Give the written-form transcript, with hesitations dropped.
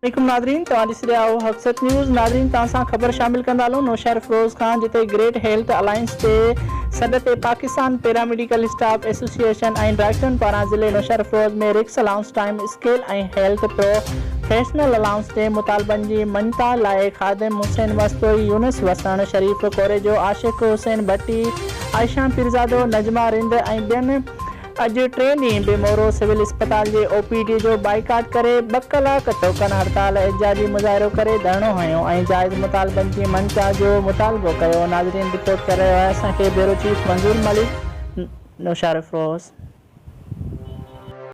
वालेकुम नादरीन, तव्हां ॾिसी रहिया आहियो हक़सत न्यूज़। नादरीन, तव्हां सां ख़बर शामिल कंदा हलूं नौशहर फिरोज़ खान, जिते ग्रेट हेल्थ अलायंस जे सॾ ते पाकिस्तान पैरामेडिकल स्टाफ एसोसिएशन ऐं डॉक्टरनि पारां ज़िले नौशहर फिरोज़ में रिक्स अलाउंस टाइम स्केल ऐं हेल्थ प्रोफेशनल अलाउंस जे मुतालबनि जी मञता लाइ ख़ादिम हुसैन वस्तोई, यूनुस वसण, शरीफ़ कोरेजो, आशिक़ हुसैन भट्टी, आयशा पीरज़ादो, नजमा रिंद ऐं ॿियनि अॼु 3 ॾींहं बेमोरो सिविल अस्पताल जे OPD जो बाइकाट करे 2 कलाक टोकन हड़ताल एहजाजी मुज़ाहिरो करे धरणो हयो ऐं जाइज़ मुतालबनि जी मंशा जो मुतालबो कयो। नाज़रीन, रिपोर्ट करे रहियो आहे असांखे ब्यूरो चीफ मंज़ूर मलिक, नौशहर फिरोज़।